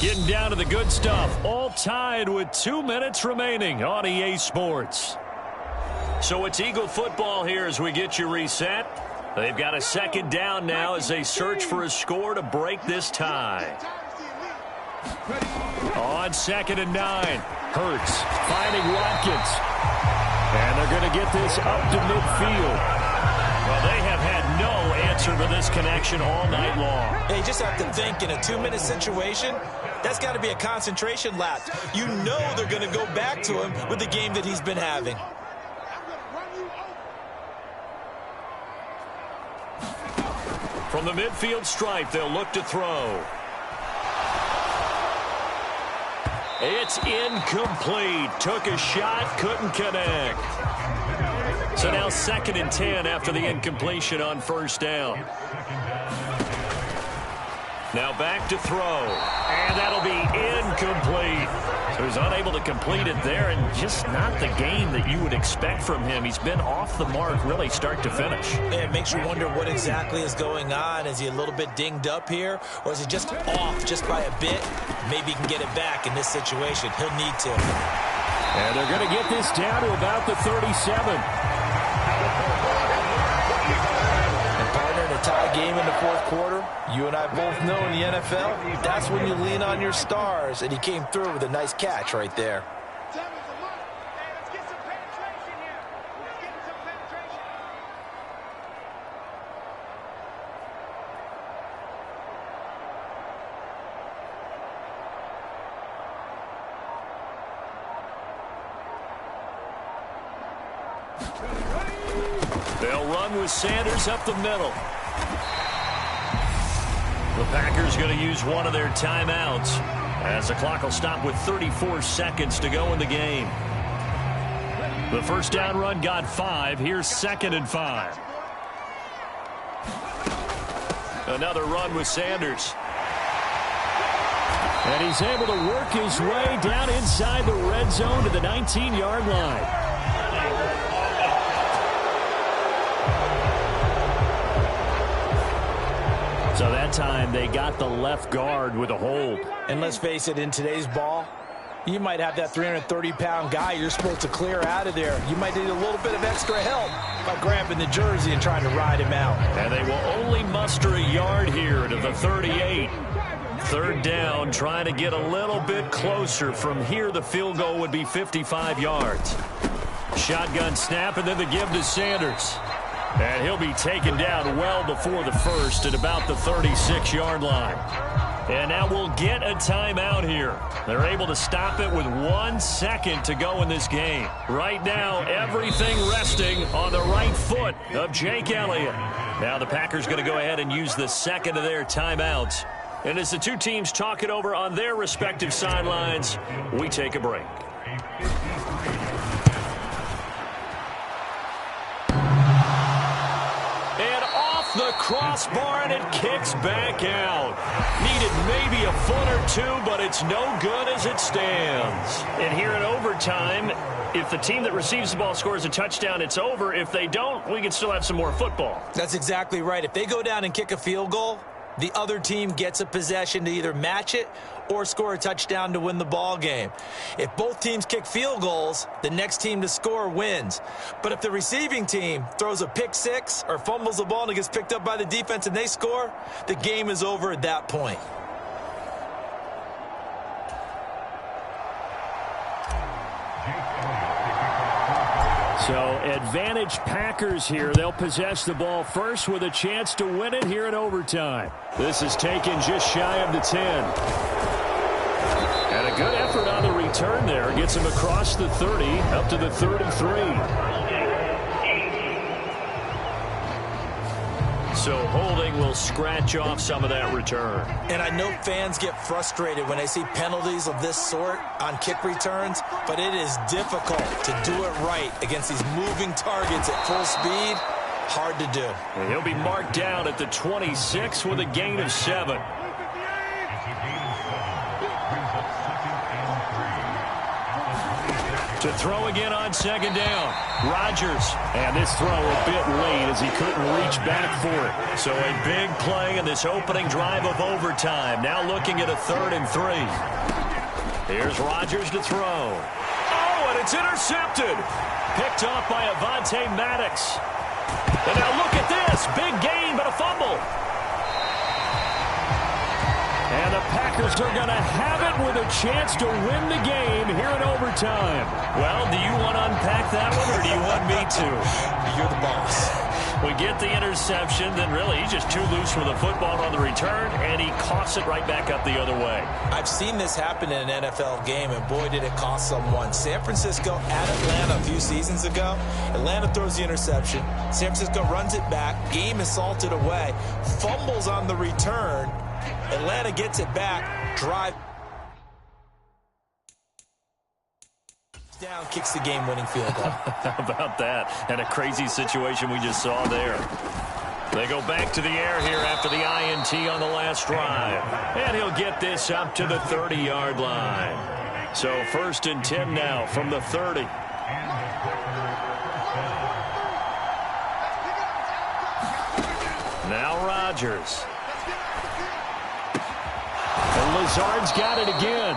Getting down to the good stuff. All tied with 2 minutes remaining on EA Sports. So it's Eagle football here as we get you reset. They've got a 2nd down now as they search for a score to break this tie. On 2nd and 9. Hurts finding Watkins. And they're going to get this up to midfield. Well, they have had no answer for this connection all night long. Yeah, you just have to think in a 2-minute situation, that's got to be a concentration lapse. You know they're going to go back to him with the game that he's been having. From the midfield stripe, they'll look to throw. It's incomplete. Took a shot, couldn't connect. So now 2nd and 10 after the incompletion on first down. Now back to throw. And that'll be incomplete. So he's unable to complete it there, and just not the game that you would expect from him. He's been off the mark really start to finish. Yeah, it makes you wonder what exactly is going on. Is he a little bit dinged up here, or is he just off just by a bit? Maybe he can get it back in this situation. He'll need to. And they're going to get this down to about the 37. Tie game in the 4th quarter. You and I both know in the NFL, that's when you lean on your stars, and he came through with a nice catch right there. They'll run with Sanders up the middle. The Packers going to use one of their timeouts as the clock will stop with 34 seconds to go in the game. The first down run got 5. Here's 2nd and 5. Another run with Sanders. And he's able to work his way down inside the red zone to the 19-yard line. So that time they got the left guard with a hold. And let's face it, in today's ball, you might have that 330-pound guy you're supposed to clear out of there. You might need a little bit of extra help by grabbing the jersey and trying to ride him out. And they will only muster a yard here to the 38. 3rd down, trying to get a little bit closer. From here, the field goal would be 55 yards. Shotgun snap, and then the give to Sanders. And he'll be taken down well before the first at about the 36-yard line. And now we'll get a timeout here. They're able to stop it with 1 second to go in this game. Right now, everything resting on the right foot of Jake Elliott. Now the Packers going to go ahead and use the second of their timeouts. And as the two teams talk it over on their respective sidelines, we take a break. The crossbar, and it kicks back out. Needed maybe a foot or two, but it's no good as it stands. And here in overtime, if the team that receives the ball scores a touchdown, it's over. If they don't, we can still have some more football. That's exactly right. If they go down and kick a field goal, the other team gets a possession to either match it or score a touchdown to win the ball game. If both teams kick field goals, the next team to score wins. But if the receiving team throws a pick six or fumbles the ball and it gets picked up by the defense and they score, the game is over at that point. So advantage Packers here. They'll possess the ball first with a chance to win it here in overtime. This is taken just shy of the 10. And a good effort on the return there. Gets him across the 30 up to the 33. So holding will scratch off some of that return. And I know fans get frustrated when they see penalties of this sort on kick returns, but it is difficult to do it right against these moving targets at full speed. Hard to do. And he'll be marked down at the 26 with a gain of 7. To throw again on 2nd down. Rodgers. And this throw a bit late as he couldn't reach back for it. So a big play in this opening drive of overtime. Now looking at a 3rd and 3. Here's Rodgers to throw. Oh, and it's intercepted. Picked off by Avonte Maddox. And now look at this. Big gain, but a fumble. And the Packers are going to have it with a chance to win the game here in overtime. Well, do you want to unpack that one, or do you want me to? You're the boss. We get the interception, then really he's just too loose with the football on the return, and he coughs it right back up the other way. I've seen this happen in an NFL game, and boy, did it cost someone. San Francisco at Atlanta a few seasons ago. Atlanta throws the interception. San Francisco runs it back. Game is salted away. Fumbles on the return. Atlanta gets it back. Drive down, kicks the game-winning field goal. How about that? And a crazy situation we just saw there. They go back to the air here after the INT on the last drive. And he'll get this up to the 30-yard line. So 1st and 10 now from the 30. Now Rodgers. And Lazard's got it again.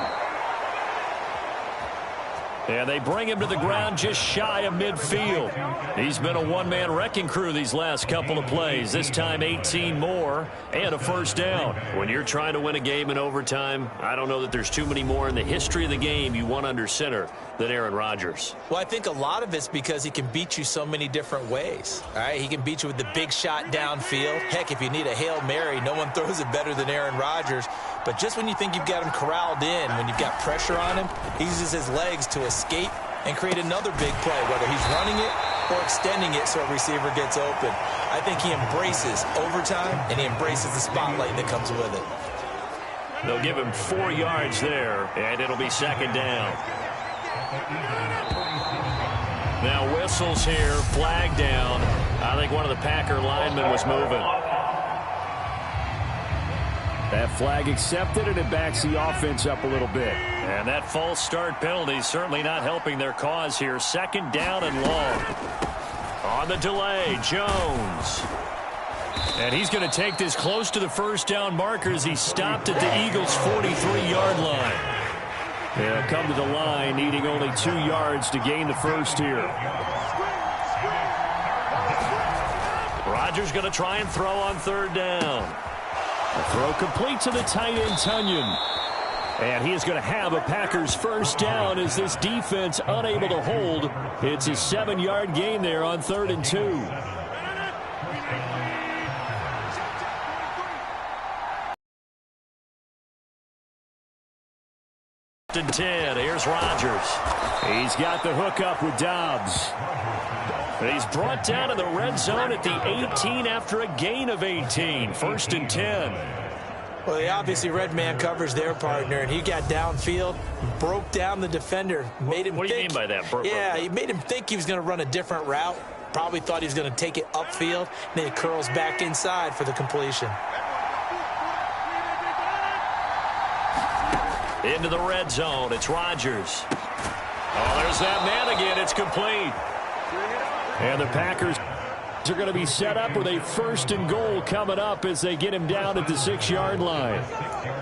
And they bring him to the ground just shy of midfield. He's been a one-man wrecking crew these last couple of plays. This time 18 more and a 1st down. When you're trying to win a game in overtime, I don't know that there's too many more in the history of the game you want under center than Aaron Rodgers. Well, I think a lot of it's because he can beat you so many different ways. All right, he can beat you with the big shot downfield. Heck, if you need a Hail Mary, no one throws it better than Aaron Rodgers. But just when you think you've got him corralled in, when you've got pressure on him, he uses his legs to escape and create another big play, whether he's running it or extending it so a receiver gets open. I think he embraces overtime, and he embraces the spotlight that comes with it. They'll give him 4 yards there, and it'll be second down. Now whistles here, flag down. I think one of the Packer linemen was moving. That flag accepted, and it backs the offense up a little bit. And that false start penalty certainly not helping their cause here. Second down and long. On the delay, Jones. And he's going to take this close to the first down marker as he stopped at the Eagles' 43-yard line. They'll come to the line, needing only 2 yards to gain the first here. Rodgers going to try and throw on third down. The throw complete to the tight end, Tunyon. And he is going to have a Packers first down as this defense unable to hold. It's a 7-yard gain there on 3rd and 2. And 10. Here's Rodgers. He's got the hook up with Dobbs. He's brought down in the red zone at the 18 after a gain of 18. 1st and 10. Well, they obviously red man covers their partner, and he got downfield, broke down the defender, made him What do you mean by that? Yeah, he made him think he was going to run a different route. Probably thought he was going to take it upfield, and then he curls back inside for the completion. Into the red zone. It's Rodgers. Oh, there's that man again. It's complete. And the Packers are going to be set up with a 1st and goal coming up as they get him down at the 6-yard line.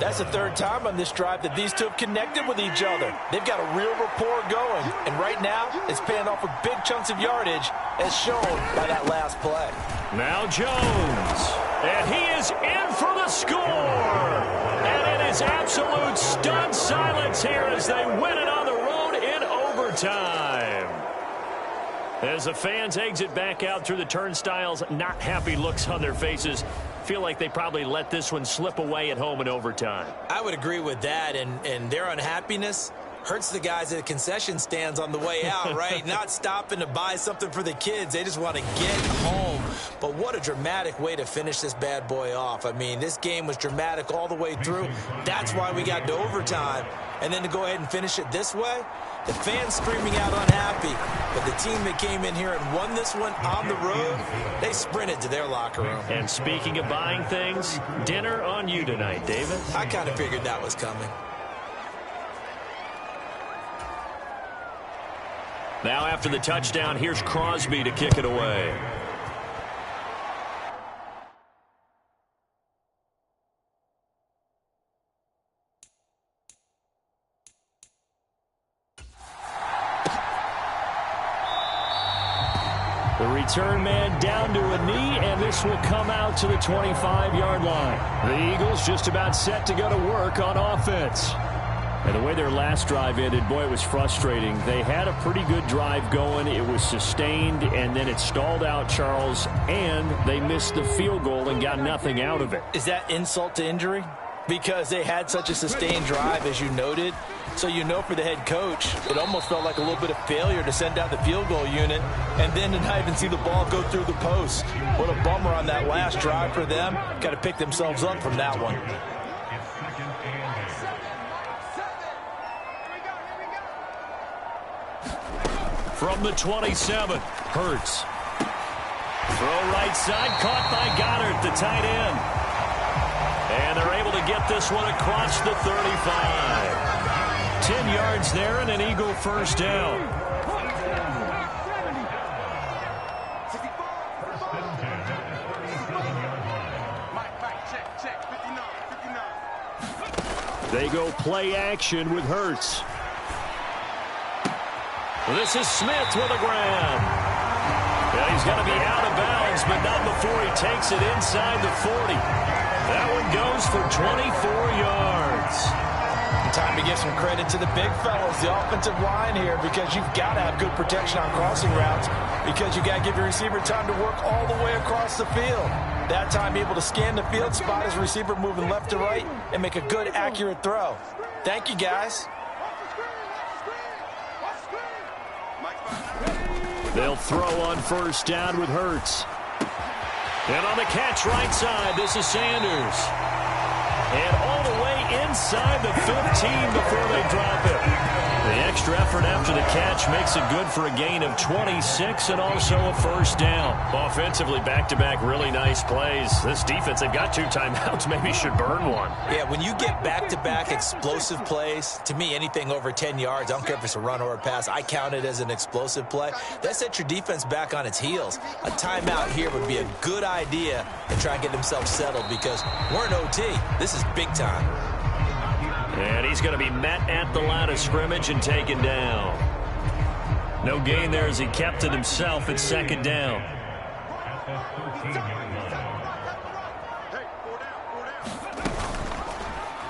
That's the 3rd time on this drive that these two have connected with each other. They've got a real rapport going, and right now it's paying off with big chunks of yardage as shown by that last play. Now Jones, and he is in for the score. And it is absolute stunned silence here as they win it on the road in overtime. As the fans exit back out through the turnstiles, not happy looks on their faces. Feel like they probably let this one slip away at home in overtime. I would agree with that, and their unhappiness hurts the guys at the concession stands on the way out, right? Not stopping to buy something for the kids. They just want to get home. But what a dramatic way to finish this bad boy off. I mean, this game was dramatic all the way through. That's why we got to overtime. And then to go ahead and finish it this way, the fans screaming out unhappy. But the team that came in here and won this one on the road, they sprinted to their locker room. And speaking of buying things, dinner on you tonight, David. I kind of figured that was coming. Now after the touchdown, here's Crosby to kick it away. The return man down to a knee, and this will come out to the 25-yard line. The Eagles just about set to go to work on offense. And the way their last drive ended, boy, it was frustrating. They had a pretty good drive going. It was sustained, and then it stalled out, Charles, and they missed the field goal and got nothing out of it. Is that insult to injury? Because they had such a sustained drive, as you noted. So you know for the head coach, it almost felt like a little bit of failure to send out the field goal unit and then to not even see the ball go through the post. What a bummer on that last drive for them. Got to pick themselves up from that one. From the 27, Hurts. Throw right side, caught by Goddard, the tight end. And they're able to get this one across the 35. 10 yards there and an Eagle first down. They go play action with Hurts. This is Smith with a grab. Yeah, he's going to be out of bounds, but not before he takes it inside the 40. That one goes for 24 yards. Time to give some credit to the big fellas, the offensive line here, because you've got to have good protection on crossing routes, because you've got to give your receiver time to work all the way across the field. That time, be able to scan the field, spot his receiver moving left to right, and make a good, accurate throw. Thank you, guys. They'll throw on first down with Hurts. And on the catch right side, this is Sanders. And all the way inside the 15 before they drop it. The extra effort after the catch makes it good for a gain of 26 and also a first down. Offensively, back-to-back really nice plays. This defense, they've got 2 timeouts, maybe should burn one. Yeah, when you get back-to-back explosive plays, to me, anything over 10 yards, I don't care if it's a run or a pass, I count it as an explosive play. That sets your defense back on its heels. A timeout here would be a good idea and try and get themselves settled because we're in OT. This is big time. And he's going to be met at the line of scrimmage and taken down. No gain there as he kept it himself at second down.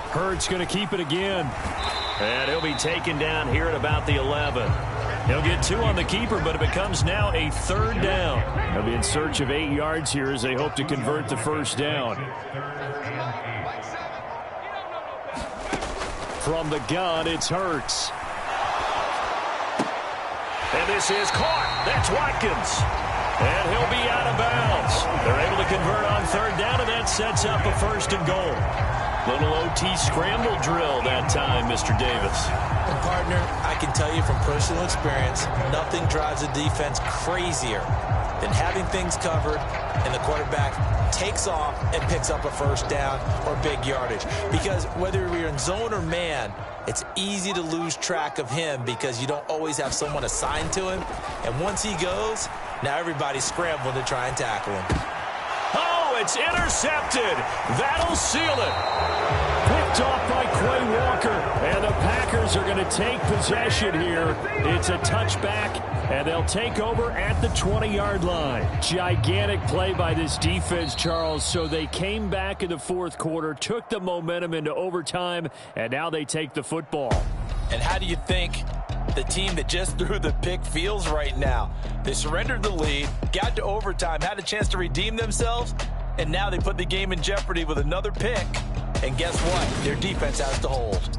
Hurts going to keep it again. And he'll be taken down here at about the 11. He'll get 2 on the keeper, but it becomes now a 3rd down. They'll be in search of 8 yards here as they hope to convert the first down. From the gun, it's Hurts. And this is caught. That's Watkins. And he'll be out of bounds. They're able to convert on 3rd down, and that sets up a 1st and goal. Little OT scramble drill that time, Mr. Davis. And partner, I can tell you from personal experience, nothing drives a defense crazier than having things covered and the quarterback takes off and picks up a first down or big yardage. Because whether you're in zone or man, it's easy to lose track of him because you don't always have someone assigned to him. And once he goes, now everybody's scrambling to try and tackle him. Oh, it's intercepted. That'll seal it. Picked off by Quay Walker. And the Packers are going to take possession here. It's a touchback, and they'll take over at the 20-yard line. Gigantic play by this defense, Charles. So they came back in the 4th quarter, took the momentum into overtime, and now they take the football. And how do you think the team that just threw the pick feels right now? They surrendered the lead, got to overtime, had a chance to redeem themselves, and now they put the game in jeopardy with another pick. And guess what? Their defense has to hold.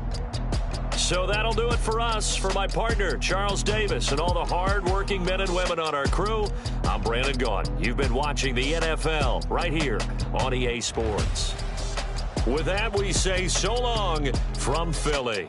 So that'll do it for us. For my partner, Charles Davis, and all the hard-working men and women on our crew, I'm Brandon Gaughan. You've been watching the NFL right here on EA Sports. With that, we say so long from Philly.